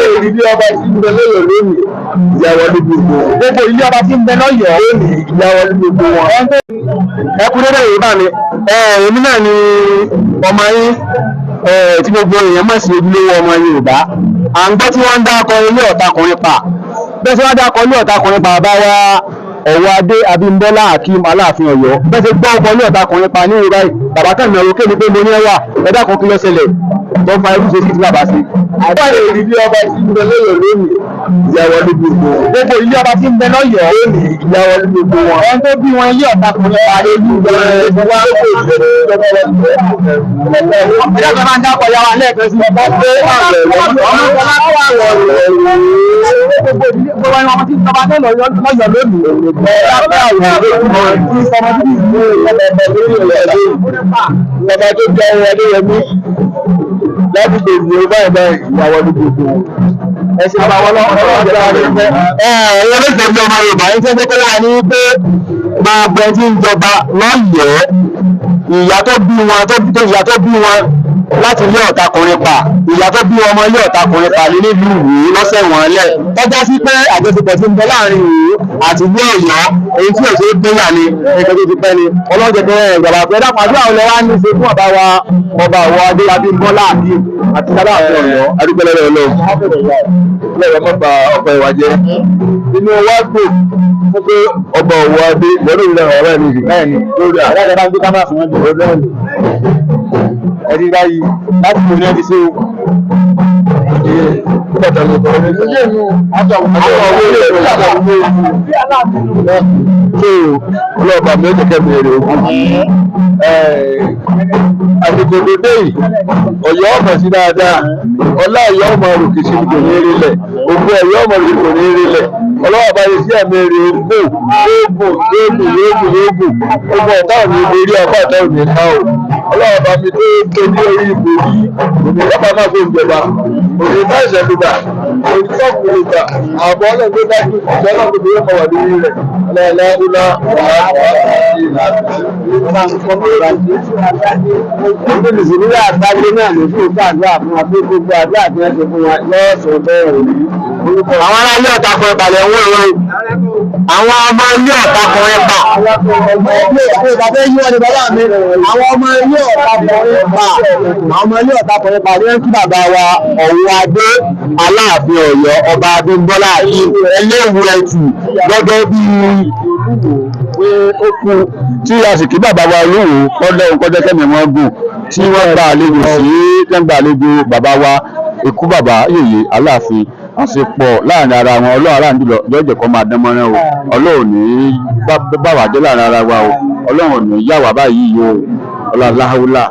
lè rí bí ọba tí ń bẹ lọ́yọ̀ọ́ lónìí ìyàwó ní gbogbo ilé ọba tí ń bẹ lọ́yọ̀ọ́ lónìí ìyàwó ní gbogbo wọn. ẹ kú dédé Yorùbá mi èmi náà ni ọmọ yín tí gbogbo èèyàn mọ̀ sí ojúlówó ọmọ Yorùbá à ń gbọ́ tí wọ́n ń dákọ ilé Ọ̀tàkùnrin pa bẹ́ẹ̀ tí wọ́n dákọ ilé Ọ̀tàkùnrin pa bá wa Ọ̀wọ́ Adé Abímbọ́lá Hakeem Aláàfin Ọ̀yọ́ bẹ́ẹ̀ tí gbọ́ ọkọ̀ ilé Ọ̀tàkùnrin pa ní ìrora bàbá kan náà rókè ní pé mo ní ẹwà ẹ̀dá kan kí ló ṣẹlẹ̀ tó fa irú ṣe sí ti bàbá sí. àbá lè rí bí ọba tí ń bẹ lọ́yọ̀ọ́ lónìí ìyàwó ní gbogbo ilé ọba tí ń bẹ lọ́yọ̀ọ́ lónìí ìyàwó ní gbogbo wọn. ẹni tó bí wọn ilé Ọ̀tàkùnrin pa lójú ìjọba ìjọba máa ń dápọ̀ yàrá lẹ́ẹ̀kan sí ọba pé ọba tó jẹ́ ọwọ́ Adéyẹmí láti gbèsè ọba ẹ̀dá ìyàwó ní gbogbo ẹ̀sìn ọba wọn lọ́wọ́ ọjọ́ àdéhùn ẹ̀yẹ lẹ́sẹ̀ bí ọmọ Yorùbá ń tẹ́tẹ́ kọ́lá ní pé máa bẹ̀rẹ̀ tí ń jọba lọ́yọ̀ọ́ ìyá tó bí wọn láti ilé Ọ̀tàkùnrin pa ìyá tó bí ọmọ ilé Ọ̀tàkùnrin pa ní nílùú Ìwó lọ́sẹ̀ wọn lẹ̀ tọ́já sí pé àjọṣepọ̀ tí ń bẹ láàrin Ìwó àti ilé Ọ̀yọ́ èyí tí òṣèré gbéyà ni nǹkan tó ti pẹ́ ni ọlọ́jẹ̀ tó rẹ̀ ìjọba pé dápọ̀ àdúrà ọ̀lẹ́ wa ní ṣe fún ọba Ọ̀wọ́ Adé Abímbọ́lá Hakeem àti Aláàfin Ọ̀yọ́ adúgbòlẹ́rẹ́ Ọlọ́run mọ́ba ọkọ̀ ìwà jẹ́ inú wa gbò fún pé ọba Ọ̀wọ́ Adé lọ́dún ìlẹ̀ ọ̀rẹ́ mi sì káyẹ̀ ni lórí àwọn ẹ̀dá ń gbé kámá fún wọn jù ẹni báyìí láti lò ní ẹni sí o. Ọlọ́ọ̀bà mi ó jẹ́kẹ́ mi èrè ogun. Àsìkò dédé yìí, Ọ̀yọ́ ọmọ sí dáadáa, ọlá Ọ̀yọ́ ọmọ ròkè sí kò ní rí lẹ̀, ògùn Ọ̀yọ́ ọmọ ròkè kò ní rí lẹ̀. Ọlọ́ọ̀bà yìí sí àmì èrè ogun, ogun ọ̀tá ò ní borí ọ̀pá ọ̀tá ò ní ká o. Ọlọ́ọ̀bà mi tó tó ní orí ìbò yìí, òní lọ́pàá máa fún ìjọba, òní bá ìṣẹ̀lú gbà, òní sọ́kùnrin gbà, àbọ̀ ọlọ́gbẹ́ dájú ìjọ náà tó bẹ̀rẹ̀ mọ̀wà lórí rẹ̀. Ọlọ́ọ̀lá ìṣèlúwà àgbáyé náà ló fún ìgbàdúrà fún wa pé gbogbo àdúrà tí wọ́n ṣe fún wa lọ́sọ̀ọ́ bẹ́ẹ̀ rí. Àwọn ará ilé Ọ̀tàkùnrin balẹ̀ ń wọ́n àwọn ọmọ ilé Ọ̀tàkùnrin pa. Àwọn ọmọ ilé Ọ̀tàkùnrin pa ní wọ́n kí bàbá wa Ọ̀wọ́ Adé Aláàfin Ọ̀yọ́ ọba Abímbọ́lá ẹlẹ́wù ẹtù gẹ́gẹ́ bí pé ó kú tí a sì kí bàbá wa Olúwo kọ́jọ́ kẹ́mi wọn gùn tí wọ́n gba àlejò sí kẹ́ńgbà àlejò bàbá wa ikú bàbá Yèyé Aláàfin àṣepọ̀ láàrin ara wọn Ọlọ́run aláàánú lọ́jọ́ kan máa dán mọ́rán o Ọlọ́run ní bá wà jẹ́ láàrin ara wa o Ọlọ́run ní yà wá báyìí o ọlọ́láhùlà.